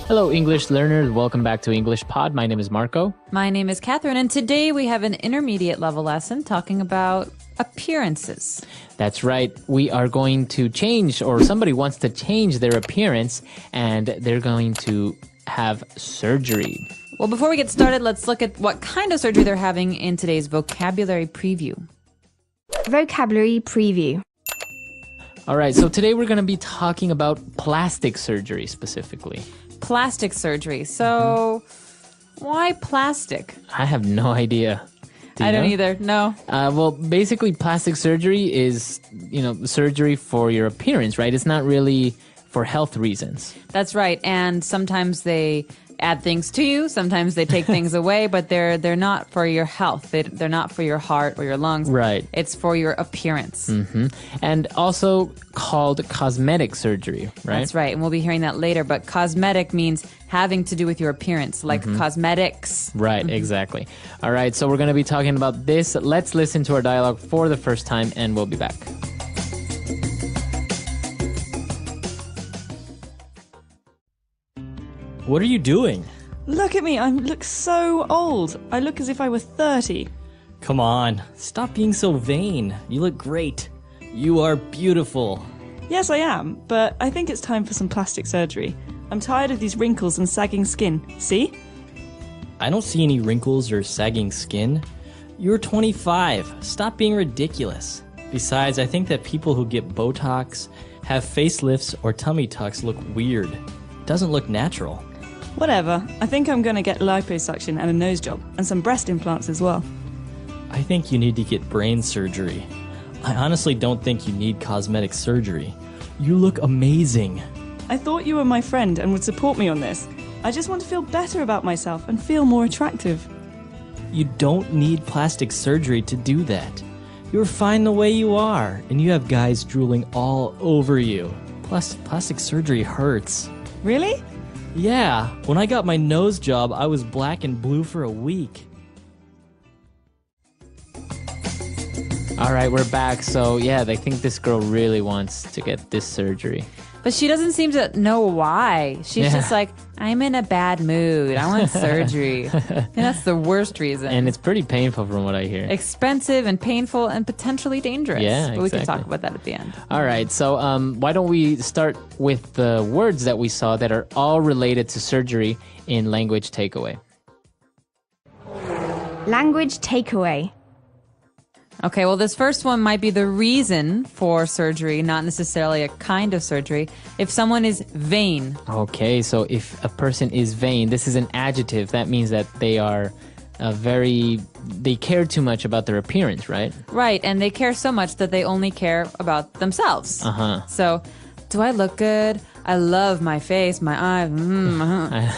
Hello, English learners. Welcome back to English Pod. My name is Marco. My name is Catherine, and today we have an intermediate level lesson talking about appearances. That's right. We are going to change, or somebody wants to change their appearance, and they're going to have surgery. Well, before we get started, let's look at what kind of surgery they're having in today's vocabulary preview. Vocabulary preview. All right, so today we're going to be talking about plastic surgery specifically. Plastic surgery. So, why plastic? I have no idea. I don't either. No. Well, basically, plastic surgery is, surgery for your appearance, right? It's not really for health reasons. That's right. And sometimes they add things to you. Sometimes they take things away, but they're not for your health. They're not for your heart or your lungs. Right. It's for your appearance. Mm-hmm. And also called cosmetic surgery, right? That's right. And we'll be hearing that later. But cosmetic means having to do with your appearance, like cosmetics. Right, exactly. All right, so we're going to be talking about this. Let's listen to our dialogue for the first time, and we'll be back. What are you doing? Look at me, I look so old. I look as if I were 30. Come on, stop being so vain. You look great. You are beautiful. Yes, I am, but I think it's time for some plastic surgery. I'm tired of these wrinkles and sagging skin. See? I don't see any wrinkles or sagging skin. You're 25. Stop being ridiculous. Besides, I think that people who get Botox, have facelifts, or tummy tucks look weird. Doesn't look natural. Whatever. I think I'm going to get liposuction and a nose job, and some breast implants as well. I think you need to get brain surgery. I honestly don't think you need cosmetic surgery. You look amazing. I thought you were my friend and would support me on this. I just want to feel better about myself and feel more attractive. You don't need plastic surgery to do that. You're fine the way you are, and you have guys drooling all over you. Plus, plastic surgery hurts. Really? Yeah, when I got my nose job, I was black and blue for a week. All right, we're back. So, yeah, I think this girl really wants to get this surgery. But she doesn't seem to know why. She's just like, I'm in a bad mood. I want surgery. And that's the worst reason. And it's pretty painful from what I hear. Expensive and painful and potentially dangerous. Yeah, But we can exactly. talk about that at the end. All right, so why don't we start with the words that we saw that are all related to surgery in language takeaway. Language takeaway. Okay, well, this first one might be the reason for surgery, not necessarily a kind of surgery. If someone is vain. Okay, so if a person is vain, this is an adjective. That means that they are they care too much about their appearance, right? Right, and they care so much that they only care about themselves. Uh-huh. So, do I look good? I love my face, my eyes.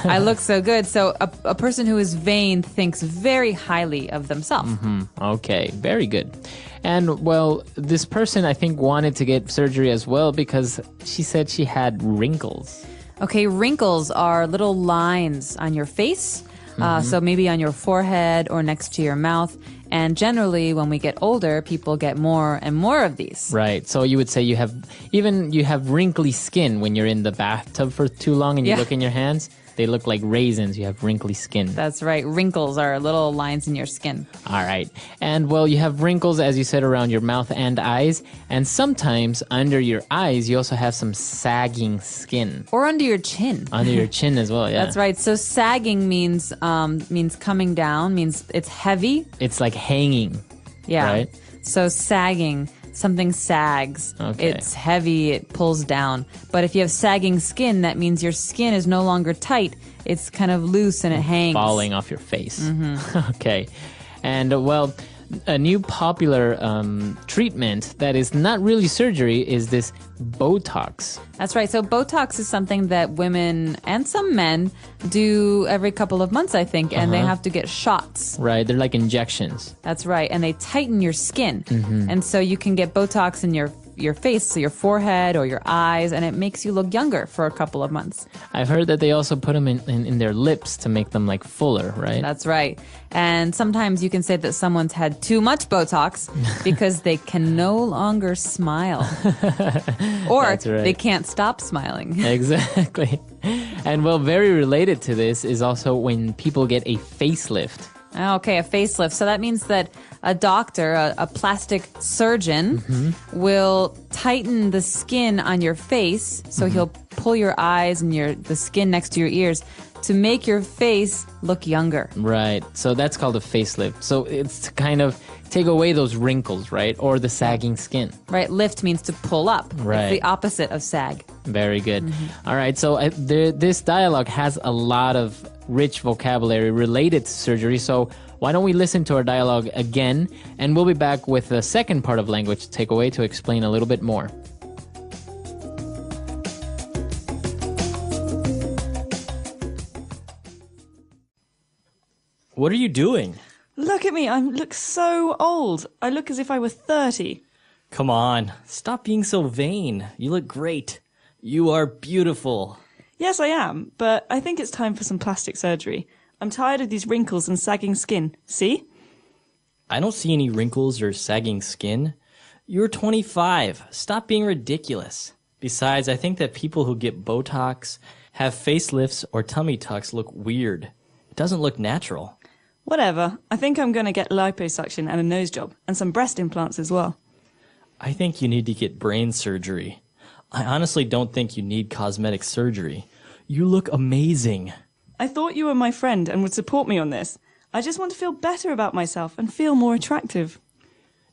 I look so good. So a person who is vain thinks very highly of themselves. Okay, very good. And, well, this person, I think, wanted to get surgery as well because she said she had wrinkles. Okay, wrinkles are little lines on your face. So maybe on your forehead or next to your mouth. And generally, when we get older, people get more and more of these. Right. So you would say you have wrinkly skin when you're in the bathtub for too long and you look in your hands. They look like raisins. You have wrinkly skin. That's right. Wrinkles are little lines in your skin. All right. And, well, you have wrinkles, as you said, around your mouth and eyes. And sometimes under your eyes, you also have some sagging skin. Or under your chin. Under your chin as well, yeah. That's right. So sagging means coming down, means it's heavy. It's like hanging. Yeah. Right? So sagging, something sags. Okay. It's heavy, it pulls down. But if you have sagging skin, that means your skin is no longer tight. It's kind of loose and it hangs. Falling off your face. Okay. And, well, a new popular treatment that is not really surgery is this Botox. That's right. So Botox is something that women and some men do every couple of months, I think, and they have to get shots. Right. They're like injections. That's right. And they tighten your skin. And so you can get Botox in your your face, so your forehead or your eyes, and it makes you look younger for a couple of months. I've heard that they also put them in their lips to make them like fuller, right? That's right. And sometimes you can say that someone's had too much Botox because they can no longer smile. Or That's right. they can't stop smiling. Exactly. And well, very related to this is also when people get a facelift. Okay, a facelift. So that means that a doctor, a plastic surgeon, will tighten the skin on your face. So he'll pull your eyes and the skin next to your ears to make your face look younger. Right. So that's called a facelift. So it's to kind of take away those wrinkles, right? Or the sagging skin. Right. Lift means to pull up. Right. It's the opposite of sag. Very good. All right. So this dialogue has a lot of rich vocabulary related to surgery. So why don't we listen to our dialogue again? And we'll be back with the second part of language takeaway to explain a little bit more. What are you doing? Look at me, I look so old. I look as if I were 30. Come on, stop being so vain. You look great. You are beautiful. Yes, I am, but I think it's time for some plastic surgery. I'm tired of these wrinkles and sagging skin. See? I don't see any wrinkles or sagging skin. You're 25. Stop being ridiculous. Besides, I think that people who get Botox, have facelifts, or tummy tucks look weird. It doesn't look natural. Whatever. I think I'm going to get liposuction and a nose job, and some breast implants as well. I think you need to get brain surgery. I honestly don't think you need cosmetic surgery. You look amazing. I thought you were my friend and would support me on this. I just want to feel better about myself and feel more attractive.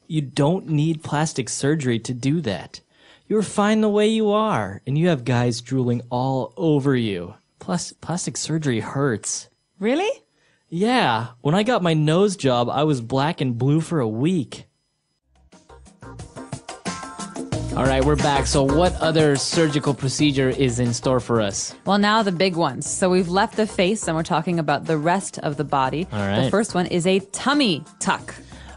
You don't need plastic surgery to do that. You're fine the way you are, and you have guys drooling all over you. Plus, plastic surgery hurts. Really? Yeah, when I got my nose job, I was black and blue for a week. All right, we're back. So what other surgical procedure is in store for us? Well, now the big ones. So we've left the face and we're talking about the rest of the body. All right. The first one is a tummy tuck.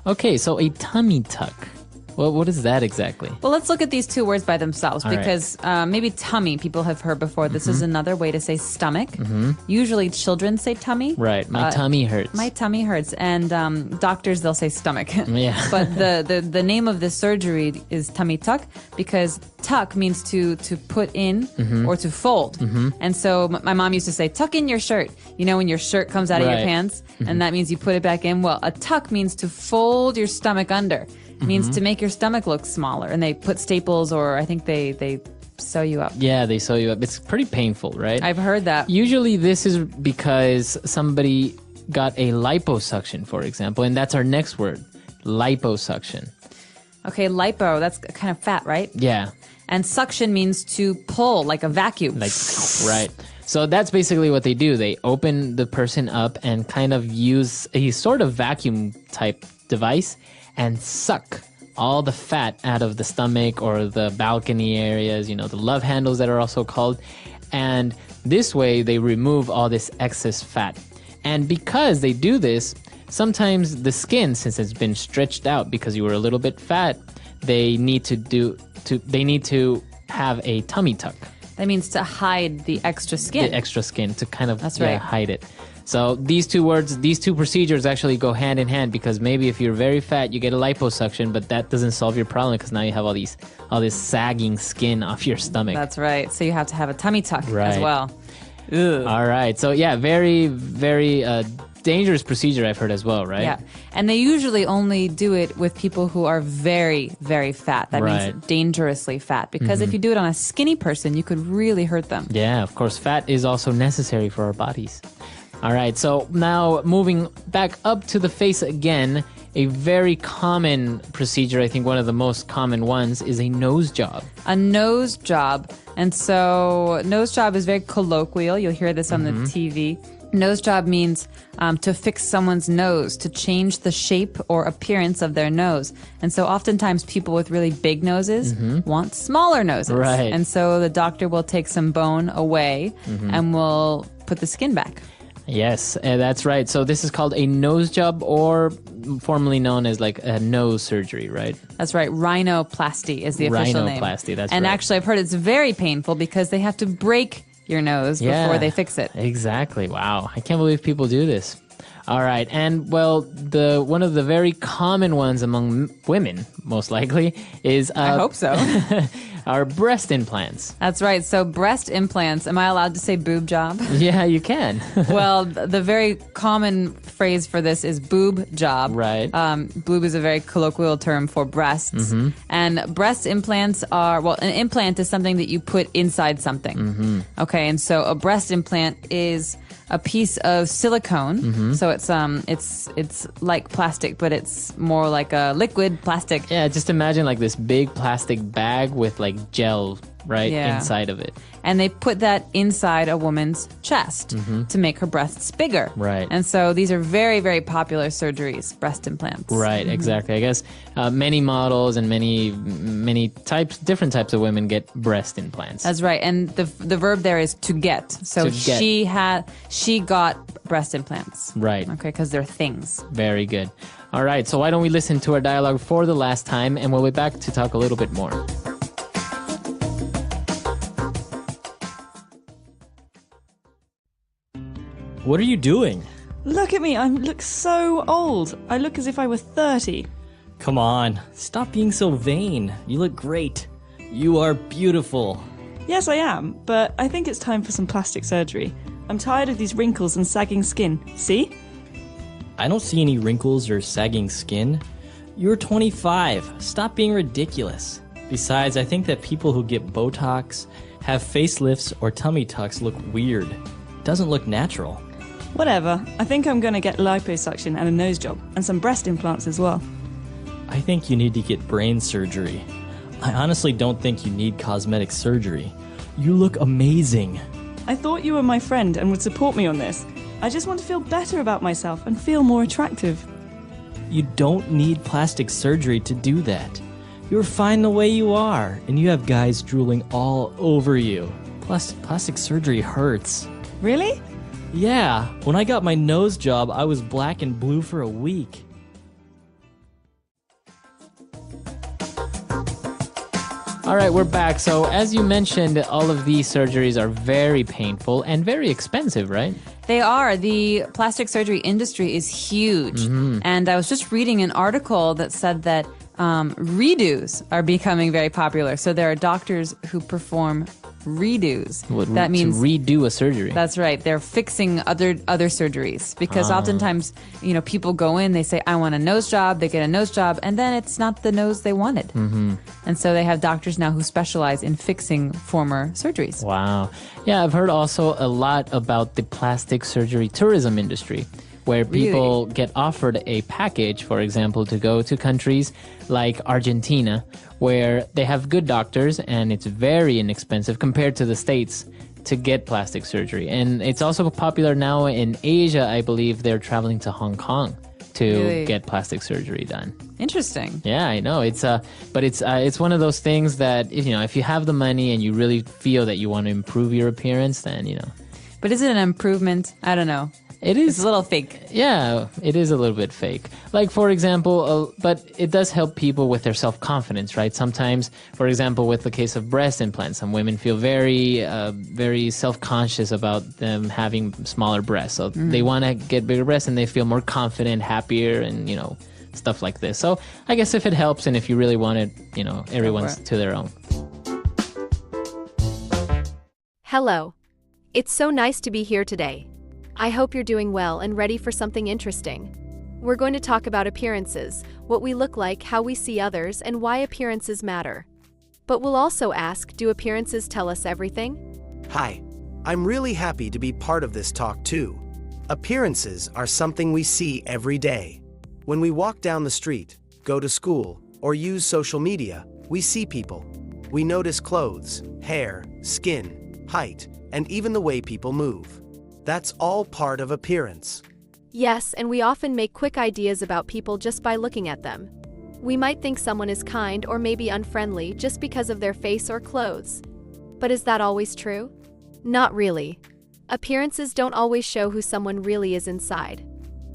Okay, so a tummy tuck. Well, what is that exactly? Well, let's look at these two words by themselves All right. because maybe tummy people have heard before. This is another way to say stomach. Usually children say tummy. Right, my tummy hurts. My tummy hurts. And doctors, they'll say stomach. Yeah. But the name of this surgery is tummy tuck because tuck means to put in or to fold. And so my mom used to say, tuck in your shirt. You know, when your shirt comes out of your Right. pants and that means you put it back in. Well, a tuck means to fold your stomach under. Means to make your stomach look smaller. And they put staples or I think they sew you up. Yeah, they sew you up. It's pretty painful, right? I've heard that. Usually this is because somebody got a liposuction, for example, and that's our next word, liposuction. Okay, lipo, that's kind of fat, right? Yeah, And suction means to pull, like a vacuum. like, right. So that's basically what they do. They open the person up and kind of use a sort of vacuum type device and suck all the fat out of the stomach or the balcony areas, you know, the love handles that are also called. And this way they remove all this excess fat. And because they do this, sometimes the skin, since it's been stretched out because you were a little bit fat, they need to have a tummy tuck. That means to hide the extra skin. The extra skin to kind of That's right. hide it. So these two procedures actually go hand in hand because maybe if you're very fat, you get a liposuction, but that doesn't solve your problem because now you have all this sagging skin off your stomach. That's right. So you have to have a tummy tuck as Right. well. Ugh. All right. So yeah, very, very dangerous procedure I've heard as well, right? Yeah. And they usually only do it with people who are very, very fat. That Right. means dangerously fat. Because if you do it on a skinny person, you could really hurt them. Yeah, of course. Fat is also necessary for our bodies. All right, so now moving back up to the face again, a very common procedure, I think one of the most common ones, is a nose job. A nose job. And so nose job is very colloquial. You'll hear this on the TV. Nose job means to fix someone's nose, to change the shape or appearance of their nose. And so oftentimes people with really big noses want smaller noses. Right. And so the doctor will take some bone away and will put the skin back. Yes, that's right. So this is called a nose job, or formerly known as like a nose surgery, right? That's right. Rhinoplasty is the official name. Rhinoplasty, that's and right. actually, I've heard it's very painful because they have to break your nose before they fix it. Exactly. Wow. I can't believe people do this. All right. And well, one of the very common ones among women, most likely, is I hope so. our breast implants. That's right. So breast implants, am I allowed to say boob job? Yeah, you can. Well, the very common phrase for this is boob job. Right. Boob is a very colloquial term for breasts. And breast implants are, well, an implant is something that you put inside something. Okay, and so a breast implant is a piece of silicone. So it's like plastic, but it's more like a liquid plastic. Yeah, just imagine like this big plastic bag with like gel right Yeah. inside of it. And they put that inside a woman's chest to make her breasts bigger. Right. And so these are very, very popular surgeries, breast implants. Right, exactly. I guess many models and many different types of women get breast implants. That's right. And the verb there is to get. So To get. she got breast implants. Right. Okay, because they're things. Very good. All right, so why don't we listen to our dialogue for the last time, and we'll be back to talk a little bit more. What are you doing? Look at me, I look so old. I look as if I were 30. Come on, stop being so vain. You look great. You are beautiful. Yes, I am, but I think it's time for some plastic surgery. I'm tired of these wrinkles and sagging skin. See? I don't see any wrinkles or sagging skin. You're 25. Stop being ridiculous. Besides, I think that people who get Botox, have facelifts, or tummy tucks look weird. Doesn't look natural. Whatever. I think I'm going to get liposuction and a nose job, and some breast implants as well. I think you need to get brain surgery. I honestly don't think you need cosmetic surgery. You look amazing. I thought you were my friend and would support me on this. I just want to feel better about myself and feel more attractive. You don't need plastic surgery to do that. You're fine the way you are, and you have guys drooling all over you. Plus, plastic surgery hurts. Really? Yeah, when I got my nose job, I was black and blue for a week. All right, we're back. So as you mentioned, all of these surgeries are very painful and very expensive, right? They are. The plastic surgery industry is huge. And I was just reading an article that said that redos are becoming very popular. So there are doctors who perform redos. That means to redo a surgery. That's right. They're fixing other surgeries because oftentimes, people go in, they say, I want a nose job. They get a nose job, and then it's not the nose they wanted. And so they have doctors now who specialize in fixing former surgeries. Wow. Yeah, I've heard also a lot about the plastic surgery tourism industry, where people get offered a package, for example, to go to countries like Argentina, where they have good doctors and it's very inexpensive compared to the States to get plastic surgery. And it's also popular now in Asia. I believe they're traveling to Hong Kong to get plastic surgery done. Interesting. Yeah, I know. But it's one of those things that if you have the money and you really feel that you want to improve your appearance, then But is it an improvement? I don't know. It is. It's a little fake. Yeah, it is a little bit fake. Like, for example, but it does help people with their self-confidence, right? Sometimes, for example, with the case of breast implants, some women feel very, very self-conscious about them having smaller breasts. So they want to get bigger breasts and they feel more confident, happier, and, stuff like this. So I guess if it helps and if you really want it, everyone's to their own. Hello. It's so nice to be here today. I hope you're doing well and ready for something interesting. We're going to talk about appearances, what we look like, how we see others, and why appearances matter. But we'll also ask, do appearances tell us everything? Hi, I'm really happy to be part of this talk too. Appearances are something we see every day. When we walk down the street, go to school, or use social media, we see people. We notice clothes, hair, skin, height, and even the way people move. That's all part of appearance. Yes, and we often make quick ideas about people just by looking at them. We might think someone is kind or maybe unfriendly just because of their face or clothes. But is that always true? Not really. Appearances don't always show who someone really is inside.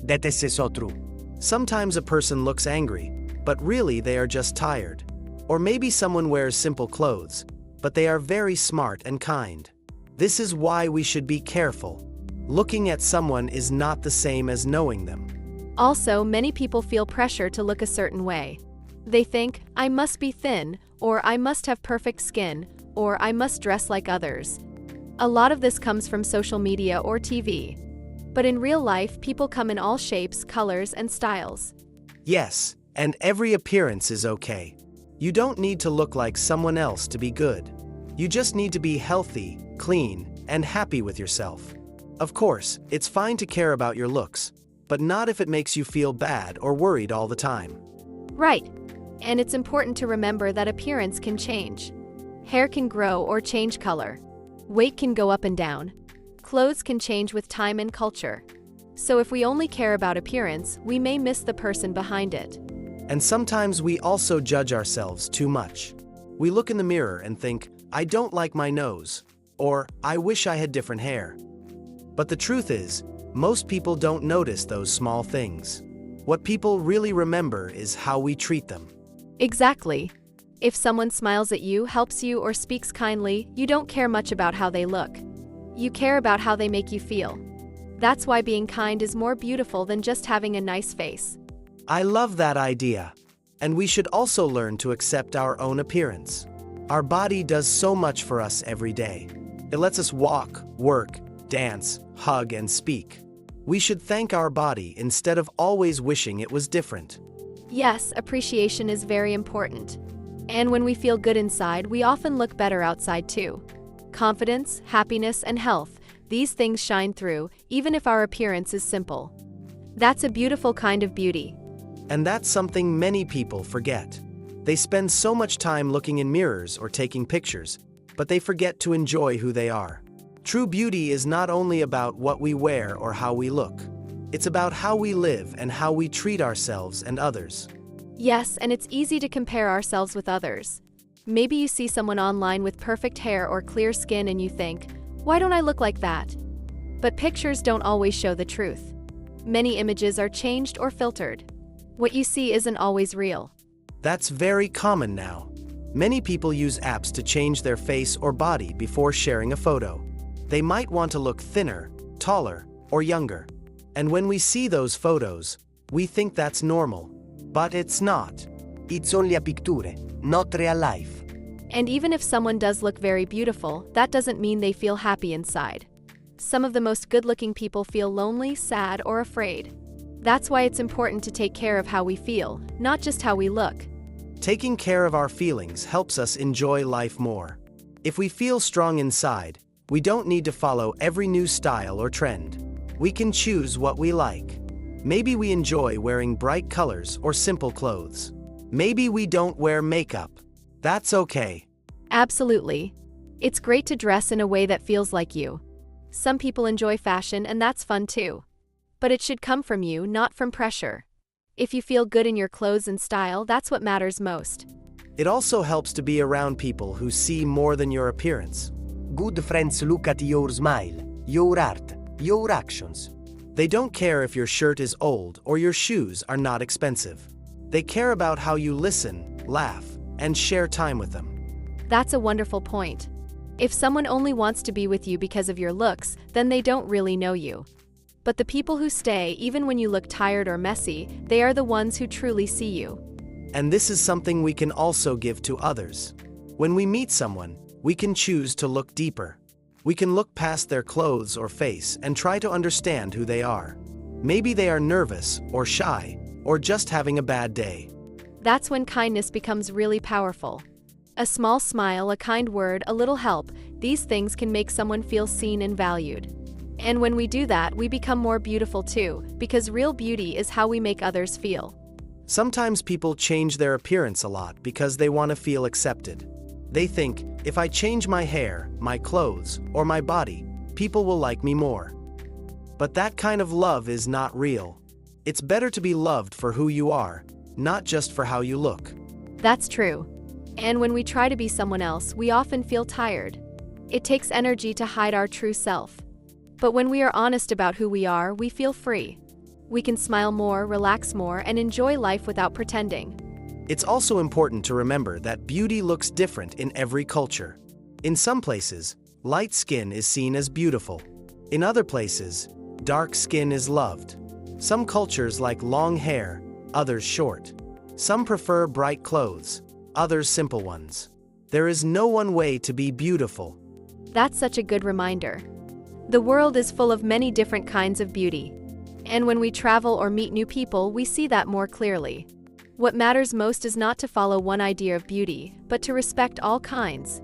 That is so true. Sometimes a person looks angry, but really they are just tired. Or maybe someone wears simple clothes, but they are very smart and kind. This is why we should be careful. Looking at someone is not the same as knowing them. Also, many people feel pressure to look a certain way. They think, I must be thin, or I must have perfect skin, or I must dress like others. A lot of this comes from social media or TV. But in real life, people come in all shapes, colors, and styles. Yes, and every appearance is okay. You don't need to look like someone else to be good. You just need to be healthy, clean, and happy with yourself. Of course, it's fine to care about your looks, but not if it makes you feel bad or worried all the time. Right. And it's important to remember that appearance can change. Hair can grow or change color. Weight can go up and down. Clothes can change with time and culture. So if we only care about appearance, we may miss the person behind it. And sometimes we also judge ourselves too much. We look in the mirror and think, I don't like my nose, or I wish I had different hair. But the truth is, most people don't notice those small things. What people really remember is how we treat them. Exactly. If someone smiles at you, helps you, or speaks kindly, you don't care much about how they look. You care about how they make you feel. That's why being kind is more beautiful than just having a nice face. I love that idea. And we should also learn to accept our own appearance. Our body does so much for us every day. It lets us walk, work, dance, hug, and speak. We should thank our body instead of always wishing it was different. Yes, appreciation is very important. And when we feel good inside, we often look better outside too. Confidence, happiness, and health, these things shine through, even if our appearance is simple. That's a beautiful kind of beauty. And that's something many people forget. They spend so much time looking in mirrors or taking pictures, but they forget to enjoy who they are. True beauty is not only about what we wear or how we look. It's about how we live and how we treat ourselves and others. Yes, and it's easy to compare ourselves with others. Maybe you see someone online with perfect hair or clear skin and you think, why don't I look like that? But pictures don't always show the truth. Many images are changed or filtered. What you see isn't always real. That's very common now. Many people use apps to change their face or body before sharing a photo. They might want to look thinner, taller, or younger. And when we see those photos, we think that's normal. But it's not. It's only a picture, not real life. And even if someone does look very beautiful, that doesn't mean they feel happy inside. Some of the most good-looking people feel lonely, sad, or afraid. That's why it's important to take care of how we feel, not just how we look. Taking care of our feelings helps us enjoy life more. If we feel strong inside, we don't need to follow every new style or trend. We can choose what we like. Maybe we enjoy wearing bright colors or simple clothes. Maybe we don't wear makeup. That's okay. Absolutely. It's great to dress in a way that feels like you. Some people enjoy fashion, and that's fun too. But it should come from you, not from pressure. If you feel good in your clothes and style, that's what matters most. It also helps to be around people who see more than your appearance. Good friends look at your smile, your art, your actions. They don't care if your shirt is old or your shoes are not expensive. They care about how you listen, laugh, and share time with them. That's a wonderful point. If someone only wants to be with you because of your looks, then they don't really know you. But the people who stay, even when you look tired or messy, they are the ones who truly see you. And this is something we can also give to others. When we meet someone, we can choose to look deeper. We can look past their clothes or face and try to understand who they are. Maybe they are nervous or shy or just having a bad day. That's when kindness becomes really powerful. A small smile, a kind word, a little help, these things can make someone feel seen and valued. And when we do that, we become more beautiful too, because real beauty is how we make others feel. Sometimes people change their appearance a lot because they want to feel accepted. They think, if I change my hair, my clothes, or my body, people will like me more. But that kind of love is not real. It's better to be loved for who you are, not just for how you look. That's true. And when we try to be someone else, we often feel tired. It takes energy to hide our true self. But when we are honest about who we are, we feel free. We can smile more, relax more, and enjoy life without pretending. It's also important to remember that beauty looks different in every culture. In some places, light skin is seen as beautiful. In other places, dark skin is loved. Some cultures like long hair, others short. Some prefer bright clothes, others simple ones. There is no one way to be beautiful. That's such a good reminder. The world is full of many different kinds of beauty. And when we travel or meet new people, we see that more clearly. What matters most is not to follow one idea of beauty, but to respect all kinds.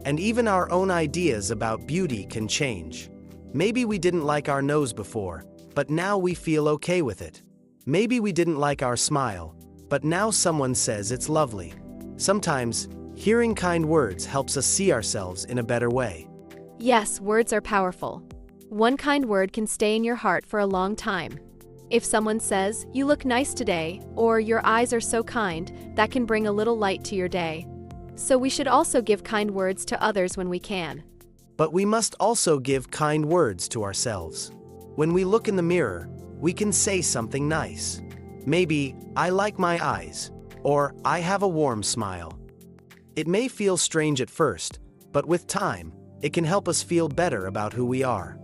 And even our own ideas about beauty can change. Maybe we didn't like our nose before, but now we feel okay with it. Maybe we didn't like our smile, but now someone says it's lovely. Sometimes, hearing kind words helps us see ourselves in a better way. Yes, words are powerful. One kind word can stay in your heart for a long time. If someone says, "You look nice today," or "Your eyes are so kind," that can bring a little light to your day. So we should also give kind words to others when we can. But we must also give kind words to ourselves. When we look in the mirror, we can say something nice. Maybe, "I like my eyes," or "I have a warm smile." It may feel strange at first, but with time, it can help us feel better about who we are.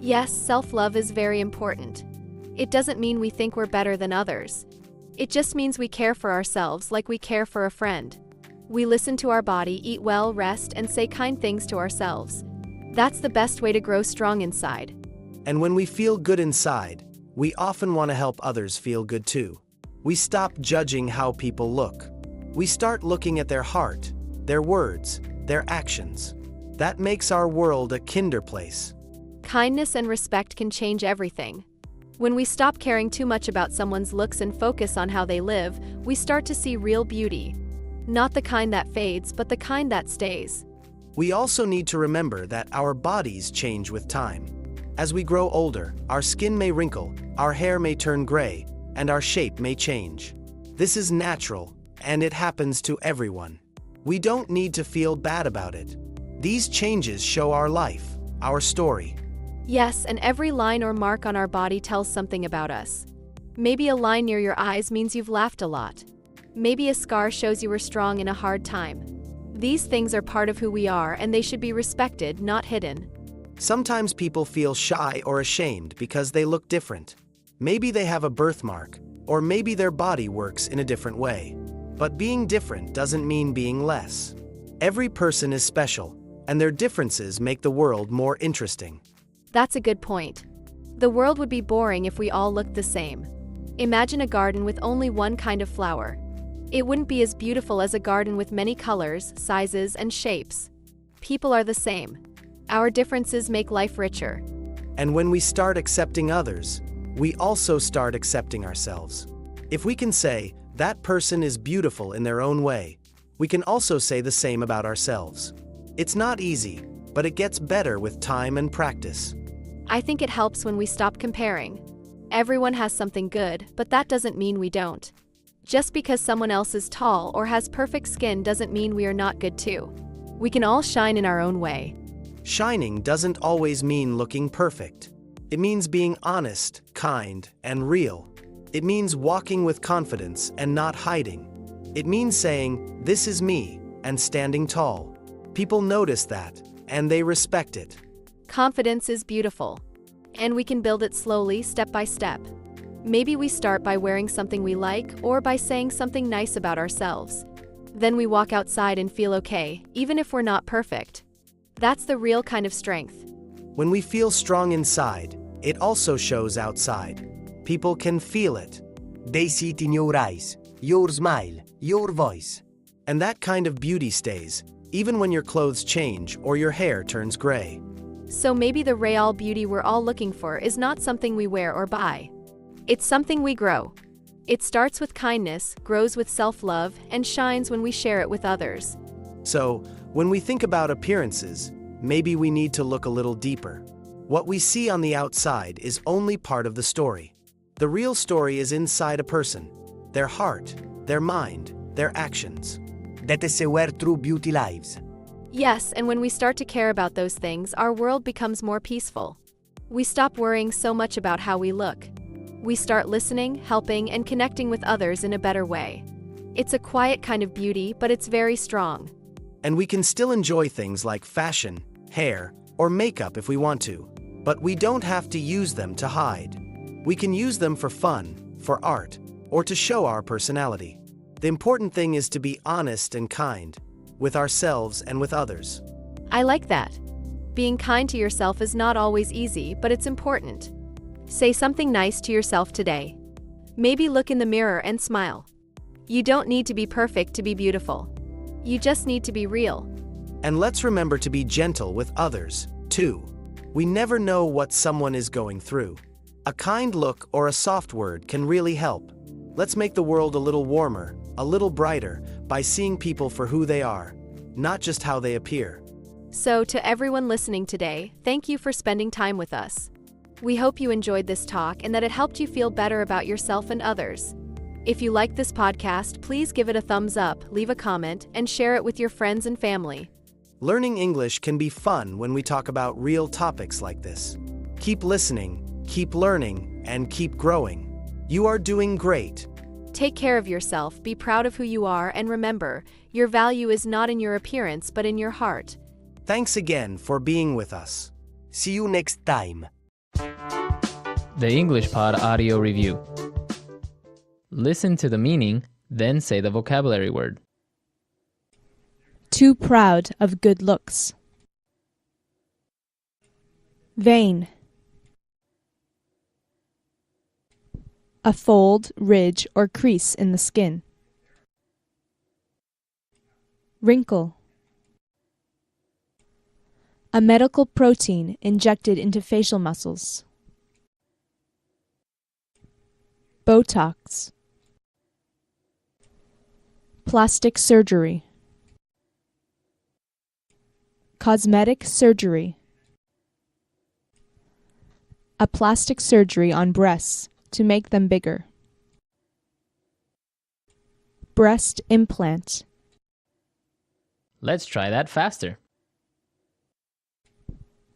Yes, self-love is very important. It doesn't mean we think we're better than others. It just means we care for ourselves like we care for a friend. We listen to our body, eat well, rest, and say kind things to ourselves. That's the best way to grow strong inside. And when we feel good inside, we often want to help others feel good too. We stop judging how people look. We start looking at their heart, their words, their actions. That makes our world a kinder place. Kindness and respect can change everything. When we stop caring too much about someone's looks and focus on how they live, we start to see real beauty. Not the kind that fades, but the kind that stays. We also need to remember that our bodies change with time. As we grow older, our skin may wrinkle, our hair may turn gray, and our shape may change. This is natural, and it happens to everyone. We don't need to feel bad about it. These changes show our life, our story. Yes, and every line or mark on our body tells something about us. Maybe a line near your eyes means you've laughed a lot. Maybe a scar shows you were strong in a hard time. These things are part of who we are, and they should be respected, not hidden. Sometimes people feel shy or ashamed because they look different. Maybe they have a birthmark, or maybe their body works in a different way. But being different doesn't mean being less. Every person is special, and their differences make the world more interesting. That's a good point. The world would be boring if we all looked the same. Imagine a garden with only one kind of flower. It wouldn't be as beautiful as a garden with many colors, sizes, and shapes. People are the same. Our differences make life richer. And when we start accepting others, we also start accepting ourselves. If we can say, that person is beautiful in their own way, we can also say the same about ourselves. It's not easy, but it gets better with time and practice. I think it helps when we stop comparing. Everyone has something good, but that doesn't mean we don't. Just because someone else is tall or has perfect skin doesn't mean we are not good too. We can all shine in our own way. Shining doesn't always mean looking perfect. It means being honest, kind, and real. It means walking with confidence and not hiding. It means saying, "This is me," and standing tall. People notice that, and they respect it. Confidence is beautiful. And we can build it slowly, step by step. Maybe we start by wearing something we like or by saying something nice about ourselves. Then we walk outside and feel okay, even if we're not perfect. That's the real kind of strength. When we feel strong inside, it also shows outside. People can feel it. They see it in your eyes, your smile, your voice. And that kind of beauty stays, even when your clothes change or your hair turns gray. So maybe the real beauty we're all looking for is not something we wear or buy. It's something we grow. It starts with kindness, grows with self-love, and shines when we share it with others. So, when we think about appearances, maybe we need to look a little deeper. What we see on the outside is only part of the story. The real story is inside a person, their heart, their mind, their actions. That is where true beauty lives. Yes, and when we start to care about those things, our world becomes more peaceful. We stop worrying so much about how we look. We start listening, helping, and connecting with others in a better way. It's a quiet kind of beauty, but it's very strong. And we can still enjoy things like fashion, hair, or makeup if we want to, but we don't have to use them to hide. We can use them for fun, for art, or to show our personality. The important thing is to be honest and kind, with ourselves and with others. I like that. Being kind to yourself is not always easy, but it's important. Say something nice to yourself today. Maybe look in the mirror and smile. You don't need to be perfect to be beautiful. You just need to be real. And let's remember to be gentle with others, too. We never know what someone is going through. A kind look or a soft word can really help. Let's make the world a little warmer, a little brighter, by seeing people for who they are, not just how they appear. So, to everyone listening today, thank you for spending time with us. We hope you enjoyed this talk and that it helped you feel better about yourself and others. If you like this podcast, please give it a thumbs up, leave a comment, and share it with your friends and family. Learning English can be fun when we talk about real topics like this. Keep listening, keep learning, and keep growing. You are doing great. Take care of yourself, be proud of who you are, and remember, your value is not in your appearance but in your heart. Thanks again for being with us. See you next time. The English Pod Audio Review. Listen to the meaning, then say the vocabulary word. Too proud of good looks. Vain. A fold, ridge, or crease in the skin. Wrinkle. A medical protein injected into facial muscles. Botox. Plastic surgery. Cosmetic surgery. A plastic surgery on breasts to make them bigger. Breast implant. Let's try that faster.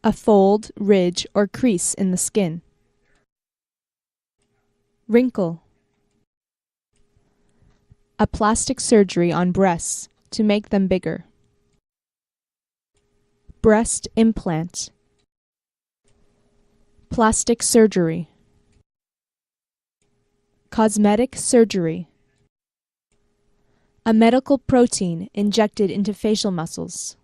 A fold, ridge, or crease in the skin. Wrinkle. A plastic surgery on breasts to make them bigger. Breast implant. Plastic surgery. Cosmetic surgery. A medical protein injected into facial muscles.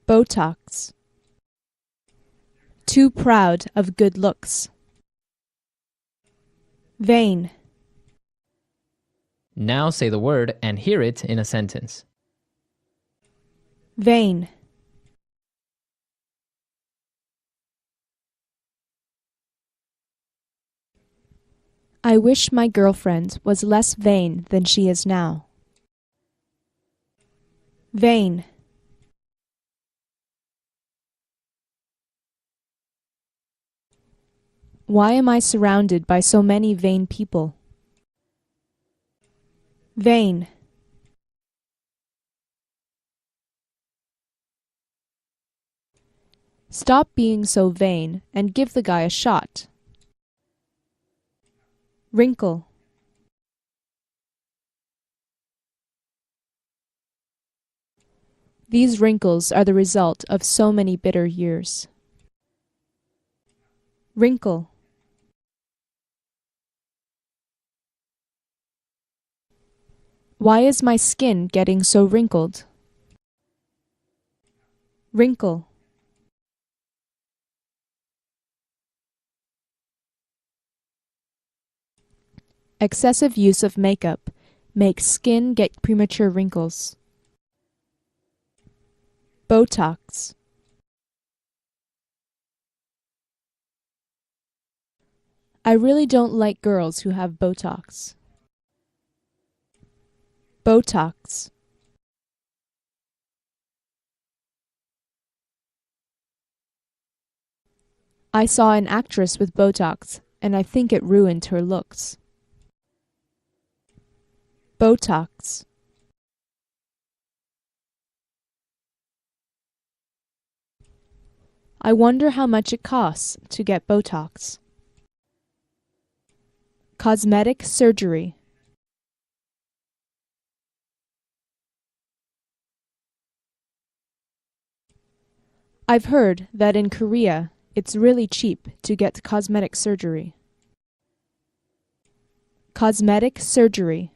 Botox. Too proud of good looks. Vain. Now say the word and hear it in a sentence. Vain. I wish my girlfriend was less vain than she is now. Vain. Why am I surrounded by so many vain people? Vain. Stop being so vain and give the guy a shot. Wrinkle. These wrinkles are the result of so many bitter years. Wrinkle. Why is my skin getting so wrinkled? Wrinkle. Excessive use of makeup makes skin get premature wrinkles. Botox. I really don't like girls who have Botox. Botox. I saw an actress with Botox, and I think it ruined her looks. Botox. I wonder how much it costs to get Botox. Cosmetic surgery. I've heard that in Korea, it's really cheap to get cosmetic surgery. Cosmetic surgery.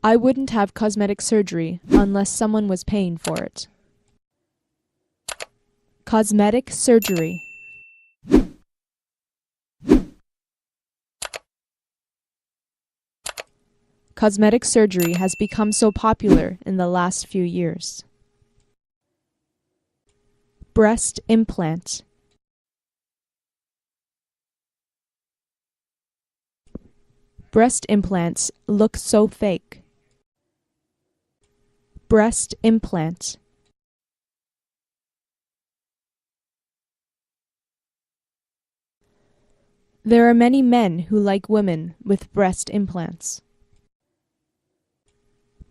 I wouldn't have cosmetic surgery unless someone was paying for it. Cosmetic surgery. Cosmetic surgery has become so popular in the last few years. Breast implant. Breast implants look so fake. Breast implant. There are many men who like women with breast implants.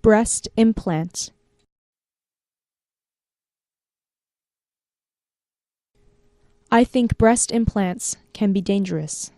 Breast implant. I think breast implants can be dangerous.